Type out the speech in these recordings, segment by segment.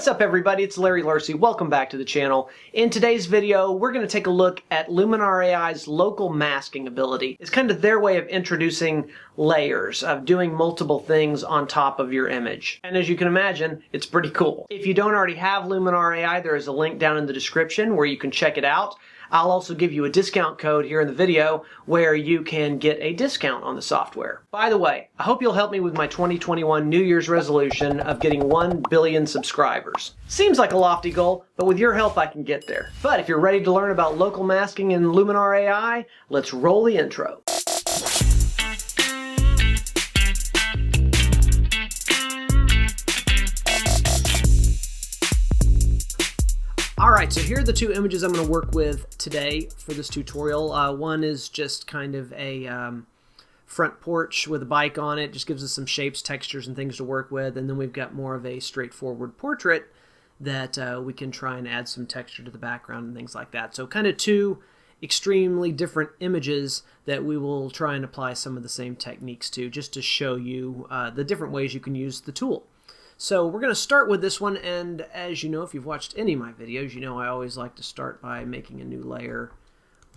What's up everybody, it's Larry Lursey. Welcome back to the channel. In today's video, we're going to take a look at Luminar AI's local masking ability. It's kind of their way of introducing layers, of doing multiple things on top of your image. And as you can imagine, it's pretty cool. If you don't already have Luminar AI, there is a link down in the description where you can check it out. I'll also give you a discount code here in the video where you can get a discount on the software. By the way, I hope you'll help me with my 2021 New Year's resolution of getting 1 billion subscribers. Seems like a lofty goal, but with your help I can get there. But if you're ready to learn about local masking in Luminar AI, let's roll the intro. Alright, so here are the two images I'm going to work with today for this tutorial. One is just kind of a front porch with a bike on it, just gives us some shapes, textures, and things to work with. And then we've got more of a straightforward portrait that we can try and add some texture to the background and things like that. So kind of two extremely different images that we will try and apply some of the same techniques to, just to show you the different ways you can use the tool. So we're going to start with this one, and as you know, if you've watched any of my videos, you know I always like to start by making a new layer.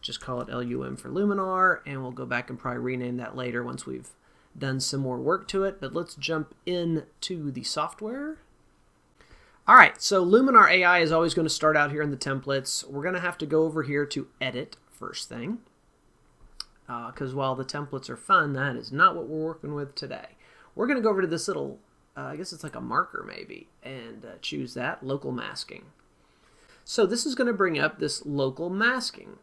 Just call it LUM for Luminar, and we'll go back and probably rename that later once we've done some more work to it. But let's jump into the software. Alright, so Luminar AI is always going to start out here in the templates. We're going to have to go over here to Edit first thing, because while the templates are fun, that is not what we're working with today. We're going to go over to this little I guess it's like a marker maybe, and choose that, local masking. So this is going to bring up this local masking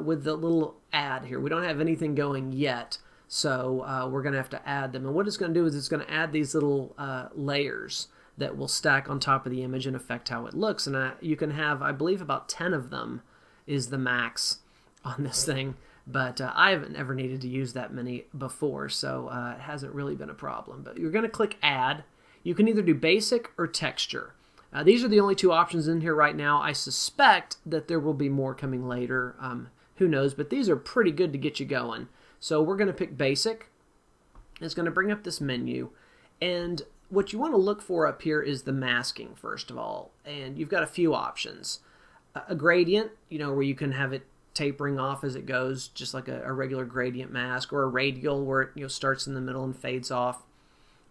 with the little add here. We don't have anything going yet, so we're going to have to add them. And what it's going to do is it's going to add these little layers that will stack on top of the image and affect how it looks. And you can have, I believe, about 10 of them is the max on this thing. But I haven't ever needed to use that many before, so it hasn't really been a problem. But you're going to click Add. You can either do Basic or Texture. These are the only two options in here right now. I suspect that there will be more coming later. Who knows? But these are pretty good to get you going. So we're going to pick Basic. It's going to bring up this menu. And what you want to look for up here is the masking, first of all. And you've got a few options. A gradient, you know, where you can have it tapering off as it goes, just like a regular gradient mask, or a radial where it starts in the middle and fades off.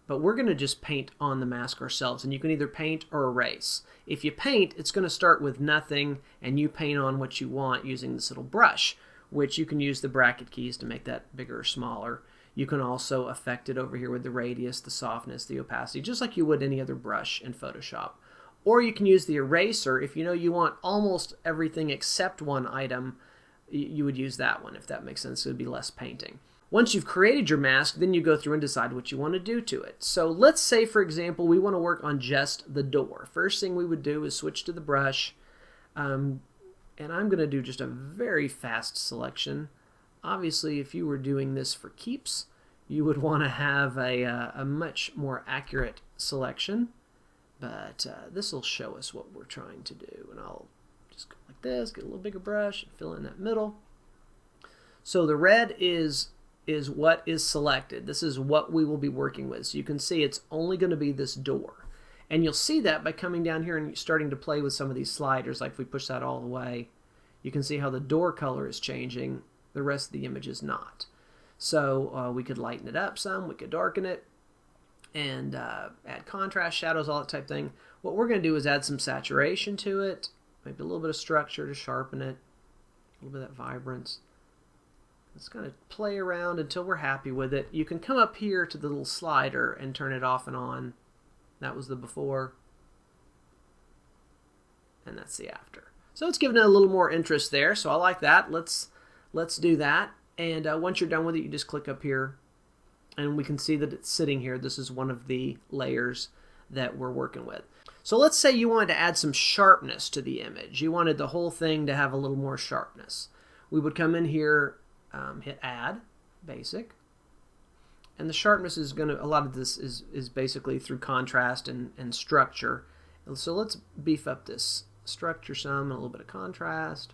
But we're going to just paint on the mask ourselves, and you can either paint or erase. If you paint, it's going to start with nothing, and you paint on what you want using this little brush, which you can use the bracket keys to make that bigger or smaller. You can also affect it over here with the radius, the softness, the opacity, just like you would any other brush in Photoshop. Or you can use the eraser if you know you want almost everything except one item. You would use that one, if that makes sense. It would be less painting. Once you've created your mask, then you go through and decide what you want to do to it. So let's say, for example, we want to work on just the door. First thing we would do is switch to the brush, and I'm going to do just a very fast selection. Obviously, if you were doing this for keeps, you would want to have a much more accurate selection, but this will show us what we're trying to do, and I'll just go like this, get a little bigger brush, and fill in that middle. So the red is what is selected. This is what we will be working with. So you can see it's only going to be this door. And you'll see that by coming down here and starting to play with some of these sliders. Like if we push that all the way, you can see how the door color is changing. The rest of the image is not. So we could lighten it up some, we could darken it, and add contrast, shadows, all that type of thing. What we're going to do is add some saturation to it. Maybe a little bit of structure to sharpen it, a little bit of that vibrance. Let's kind of play around until we're happy with it. You can come up here to the little slider and turn it off and on. That was the before, and that's the after. So it's giving it a little more interest there, so I like that. Let's do that, and once you're done with it, you just click up here, and we can see that it's sitting here. This is one of the layers that we're working with. So let's say you wanted to add some sharpness to the image. You wanted the whole thing to have a little more sharpness. We would come in here, hit Add, Basic, and the sharpness is going to, a lot of this is basically through contrast and structure. So let's beef up this structure some and a little bit of contrast.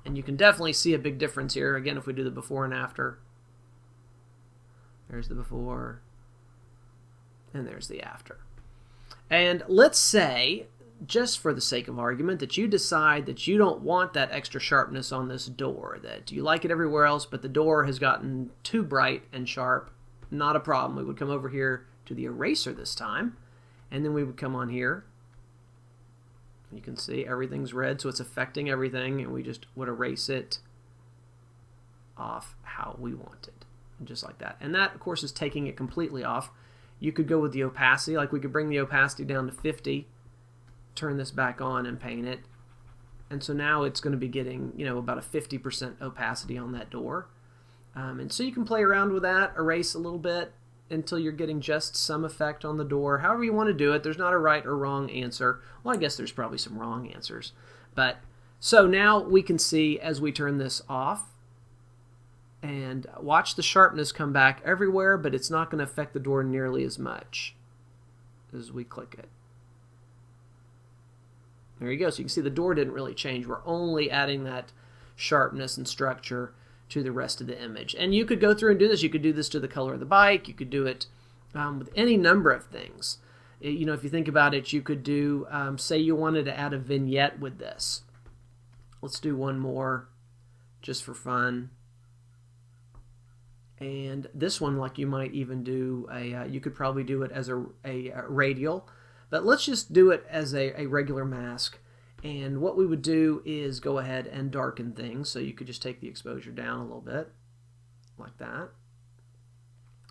And you can definitely see a big difference here. Again, if we do the before and after. There's the before, and there's the after. And let's say, just for the sake of argument, that you decide that you don't want that extra sharpness on this door, that you like it everywhere else, but the door has gotten too bright and sharp. Not a problem. We would come over here to the eraser this time, and then we would come on here. You can see everything's red, so it's affecting everything, and we just would erase it off how we want it, just like that. And that, of course, is taking it completely off. You could go with the opacity, like we could bring the opacity down to 50, turn this back on and paint it. And so now it's going to be getting, about a 50% opacity on that door. And so you can play around with that, erase a little bit until you're getting just some effect on the door. However you want to do it, there's not a right or wrong answer. Well, I guess there's probably some wrong answers. But so now we can see as we turn this off, and watch the sharpness come back everywhere, but it's not going to affect the door nearly as much as we click it. There you go. So you can see the door didn't really change. We're only adding that sharpness and structure to the rest of the image. And you could go through and do this. You could do this to the color of the bike. You could do it with any number of things. If you think about it, you could do, say you wanted to add a vignette with this. Let's do one more just for fun. And this one, like you might even do you could probably do it as a radial, but let's just do it as a regular mask. And what we would do is go ahead and darken things. So you could just take the exposure down a little bit, like that.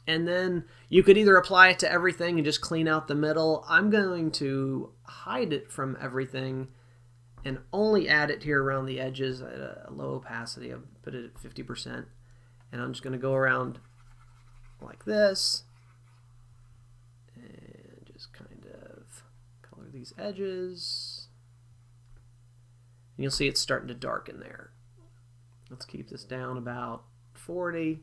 And then you could either apply it to everything and just clean out the middle. I'm going to hide it from everything and only add it here around the edges at a low opacity. I'll put it at 50%. And I'm just going to go around like this and just kind of color these edges. And you'll see it's starting to darken there. Let's keep this down about 40.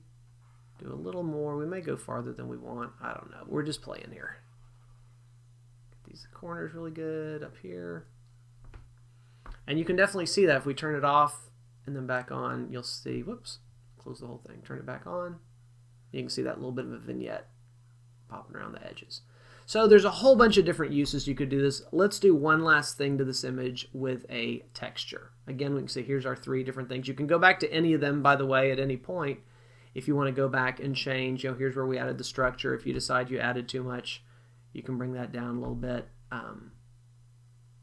Do a little more. We may go farther than we want. I don't know. We're just playing here. Get these corners really good up here. And you can definitely see that if we turn it off and then back on, you'll see, whoops. Close the whole thing, turn it back on. You can see that little bit of a vignette popping around the edges. So there's a whole bunch of different uses you could do this. Let's do one last thing to this image with a texture. Again, we can see here's our 3 different things. You can go back to any of them, by the way, at any point. If you want to go back and change, here's where we added the structure. If you decide you added too much, you can bring that down a little bit.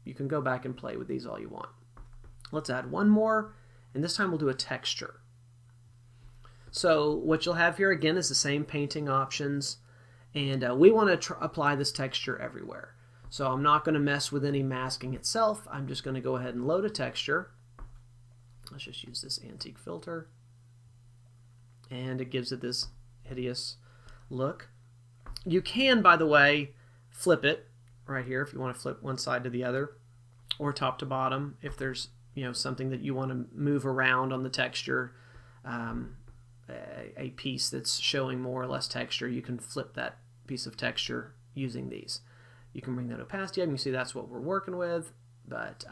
You can go back and play with these all you want. Let's add one more, and this time we'll do a texture. So what you'll have here again is the same painting options, and we want to apply this texture everywhere. So I'm not going to mess with any masking itself. I'm just going to go ahead and load a texture. Let's just use this antique filter, and it gives it this hideous look. You can, by the way, flip it right here if you want to flip one side to the other, or top to bottom if there's something that you want to move around on the texture. A piece that's showing more or less texture, you can flip that piece of texture using these. You can bring that opacity up, and you see that's what we're working with, but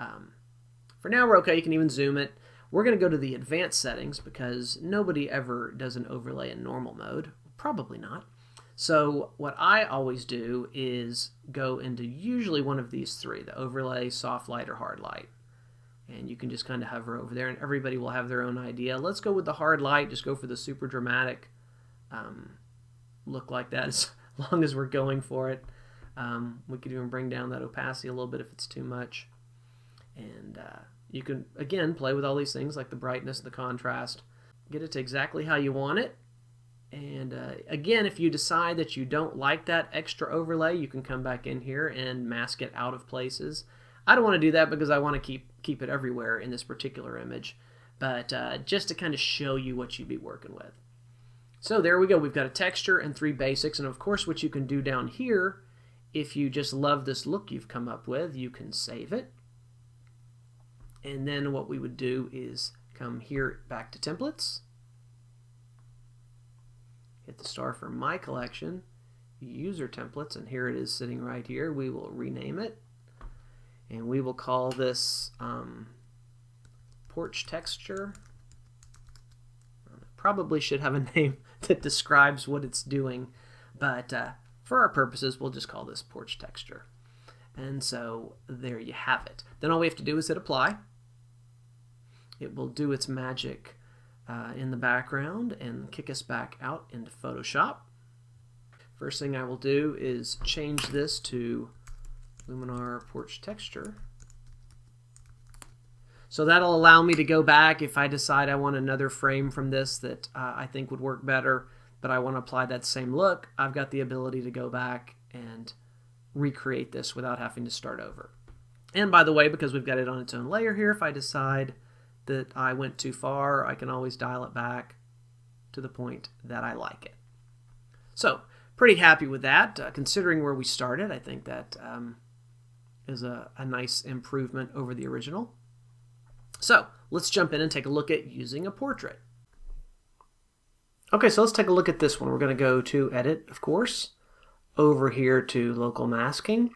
for now we're okay. You can even zoom it. We're going to go to the advanced settings because nobody ever does an overlay in normal mode. Probably not. So what I always do is go into usually one of these 3, the overlay, soft light, or hard light. And you can just kind of hover over there, and everybody will have their own idea. Let's go with the hard light. Just go for the super dramatic look like that as long as we're going for it. We could even bring down that opacity a little bit if it's too much. And you can, again, play with all these things like the brightness, the contrast. Get it to exactly how you want it. And again, if you decide that you don't like that extra overlay, you can come back in here and mask it out of places. I don't want to do that because I want to keep it everywhere in this particular image, but just to kind of show you what you'd be working with. So there we go. We've got a texture and 3 basics, and of course what you can do down here, if you just love this look you've come up with, you can save it. And then what we would do is come here back to templates, hit the star for my collection, user templates, and here it is sitting right here. We will rename it. And we will call this porch texture. Probably should have a name that describes what it's doing, but for our purposes, we'll just call this porch texture. And so there you have it. Then all we have to do is hit apply. It will do its magic in the background and kick us back out into Photoshop. First thing I will do is change this to Luminar porch texture. So that'll allow me to go back if I decide I want another frame from this that I think would work better, but I want to apply that same look. I've got the ability to go back and recreate this without having to start over. And by the way, because we've got it on its own layer here, if I decide that I went too far, I can always dial it back to the point that I like it. So pretty happy with that. Considering where we started, I think that is a nice improvement over the original. So let's jump in and take a look at using a portrait. Okay, so let's take a look at this one. We're going to go to Edit, of course, over here to Local Masking.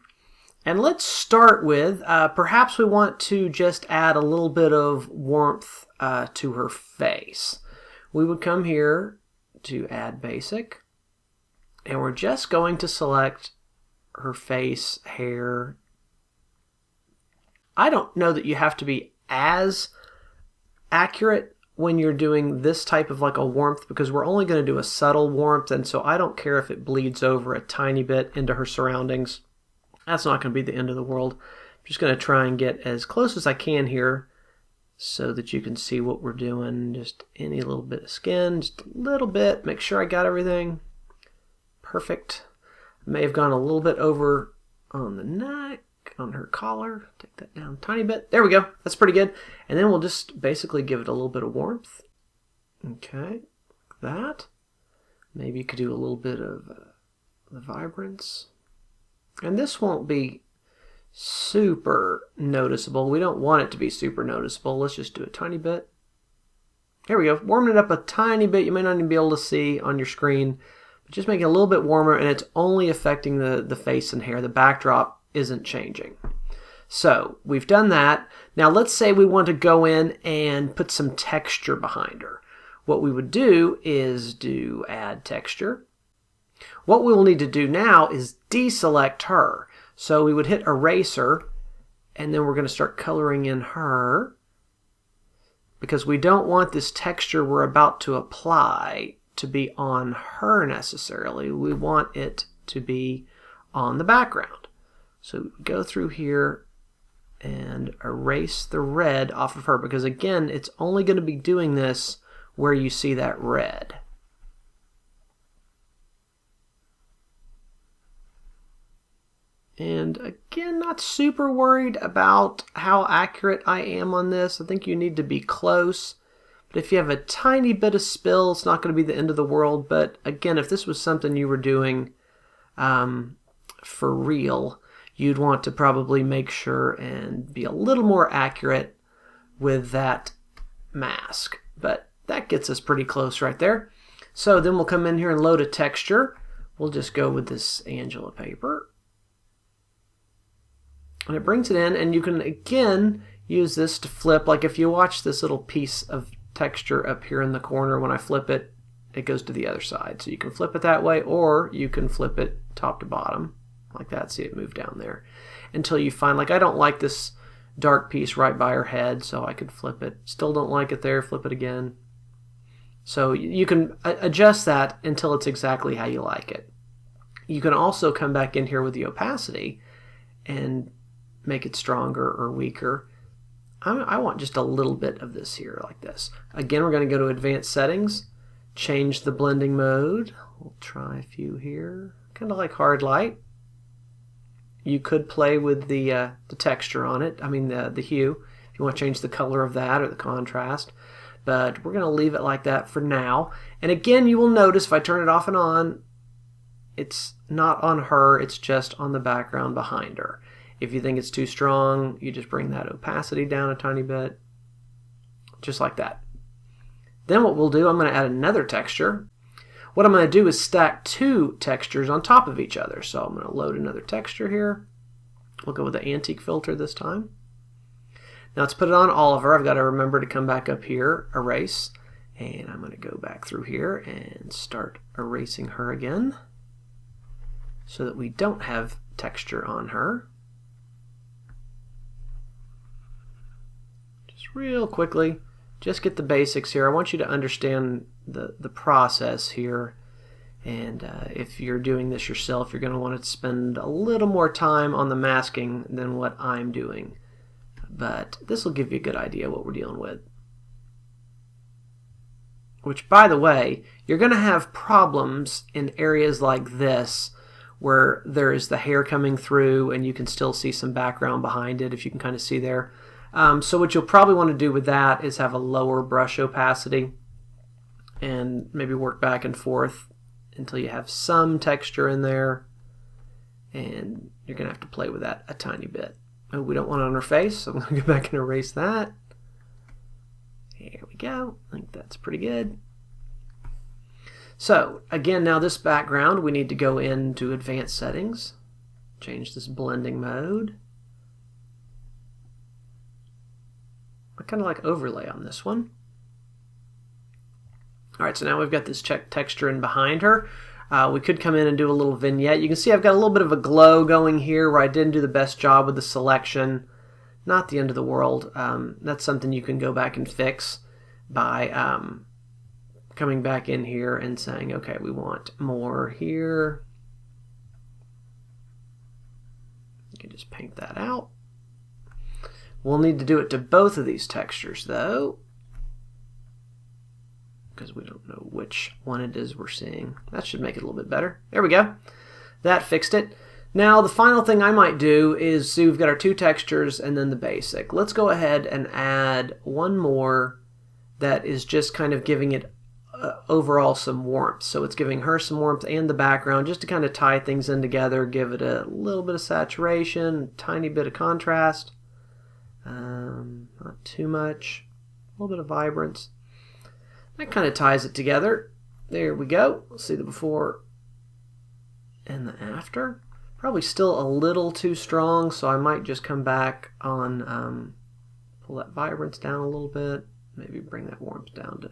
And let's start with, perhaps we want to just add a little bit of warmth to her face. We would come here to Add Basic, and we're just going to select her face, hair. I don't know that you have to be as accurate when you're doing this type of like a warmth, because we're only going to do a subtle warmth, and so I don't care if it bleeds over a tiny bit into her surroundings. That's not going to be the end of the world. I'm just going to try and get as close as I can here so that you can see what we're doing. Just any little bit of skin, just a little bit. Make sure I got everything. Perfect. May have gone a little bit over on the neck, on her collar. Take that down a tiny bit. There we go. That's pretty good. And then we'll just basically give it a little bit of warmth. Okay, like that. Maybe you could do a little bit of the vibrance. And this won't be super noticeable. We don't want it to be super noticeable. Let's just do a tiny bit. There we go. Warming it up a tiny bit. You may not even be able to see on your screen. But just make it a little bit warmer, and it's only affecting the face and hair. The backdrop isn't changing. So we've done that. Now let's say we want to go in and put some texture behind her. What we would do is do Add Texture. What we will need to do now is deselect her. So we would hit Eraser, and then we're going to start coloring in her, because we don't want this texture we're about to apply to be on her necessarily. We want it to be on the background. So go through here and erase the red off of her, because again, it's only going to be doing this where you see that red. And again, not super worried about how accurate I am on this. I think you need to be close. But if you have a tiny bit of spill, it's not going to be the end of the world. But again, if this was something you were doing for real, you'd want to probably make sure and be a little more accurate with that mask. But that gets us pretty close right there. So then we'll come in here and load a texture. We'll just go with this Angela paper. And it brings it in, and you can again use this to flip. Like if you watch this little piece of texture up here in the corner, when I flip it, it goes to the other side. So you can flip it that way, or you can flip it top to bottom like that. See it move down there until you find, like I don't like this dark piece right by her head, so I could flip it. Still don't like it there, flip it again. So you can adjust that until it's exactly how you like it. You can also come back in here with the opacity and make it stronger or weaker. I want just a little bit of this here like this. Again, we're going to go to Advanced Settings, change the blending mode. We'll try a few here, kind of like hard light. You could play with the texture on it, I mean the hue, if you want to change the color of that or the contrast. But we're going to leave it like that for now. And again, you will notice if I turn it off and on, it's not on her, it's just on the background behind her. If you think it's too strong, you just bring that opacity down a tiny bit, just like that. Then what we'll do, I'm going to add another texture. What I'm going to do is stack two textures on top of each other. So I'm going to load another texture here. We'll go with the antique filter this time. Now let's put it on Oliver. I've got to remember to come back up here, erase, and I'm going to go back through here and start erasing her again so that we don't have texture on her. Just real quickly, just get the basics here. I want you to understand the process here. And if you're doing this yourself, you're going to want to spend a little more time on the masking than what I'm doing. But this will give you a good idea what we're dealing with. Which, by the way, you're going to have problems in areas like this where there is the hair coming through and you can still see some background behind it, if you can kind of see there. So what you'll probably want to do with that is have a lower brush opacity and maybe work back and forth until you have some texture in there, and you're going to have to play with that a tiny bit. Oh, we don't want it on her face, so I'm going to go back and erase that. Here we go. I think that's pretty good. So again, now this background, we need to go into advanced settings, change this blending mode. I kind of like overlay on this one. Alright, so now we've got this texture in behind her. We could come in and do a little vignette. You can see I've got a little bit of a glow going here where I didn't do the best job with the selection. Not the end of the world. That's something you can go back and fix by coming back in here and saying, okay, we want more here. You can just paint that out. We'll need to do it to both of these textures though, because we don't know which one it is we're seeing. That should make it a little bit better. There we go. That fixed it. Now the final thing I might do is, see, we've got our two textures and then the basic. Let's go ahead and add one more that is just kind of giving it overall some warmth. So it's giving her some warmth and the background just to kind of tie things in together, give it a little bit of saturation, a tiny bit of contrast. Not too much. A little bit of vibrance. That kind of ties it together. There we go. We'll see the before and the after. Probably still a little too strong, so I might just come back on, pull that vibrance down a little bit. Maybe bring that warmth down to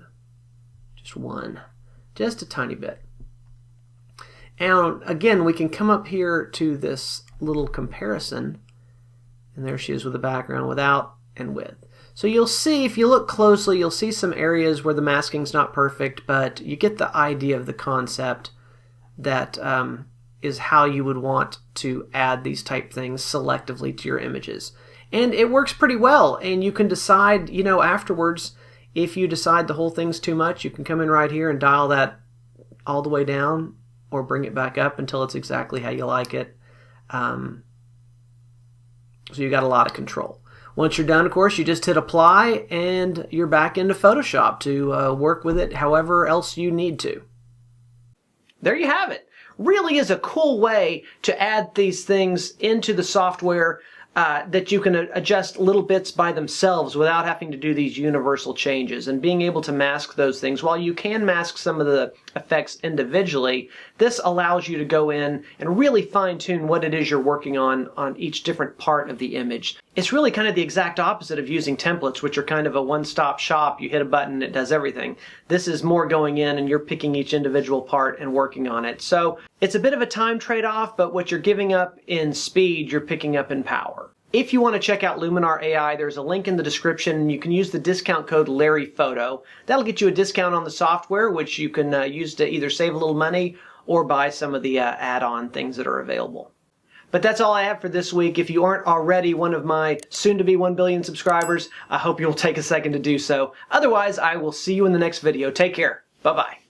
just one. Just a tiny bit. And again, we can come up here to this little comparison. And there she is with the background without and with. So you'll see, if you look closely, you'll see some areas where the masking's not perfect, but you get the idea of the concept that is how you would want to add these type things selectively to your images. And it works pretty well, and you can decide, you know, afterwards, if you decide the whole thing's too much, you can come in right here and dial that all the way down or bring it back up until it's exactly how you like it. So you got a lot of control. Once you're done, of course, you just hit apply and you're back into Photoshop to work with it however else you need to. There you have it. Really is a cool way to add these things into the software that you can adjust little bits by themselves without having to do these universal changes, and being able to mask those things. While you can mask some of the effects individually, this allows you to go in and really fine-tune what it is you're working on each different part of the image. It's really kind of the exact opposite of using templates, which are kind of a one-stop shop. You hit a button, it does everything. This is more going in and you're picking each individual part and working on it. So it's a bit of a time trade-off, but what you're giving up in speed, you're picking up in power. If you want to check out Luminar AI, there's a link in the description, and you can use the discount code LarryPhoto. That'll get you a discount on the software, which you can use to either save a little money or buy some of the add-on things that are available. But that's all I have for this week. If you aren't already one of my soon-to-be 1 billion subscribers, I hope you'll take a second to do so. Otherwise, I will see you in the next video. Take care. Bye-bye.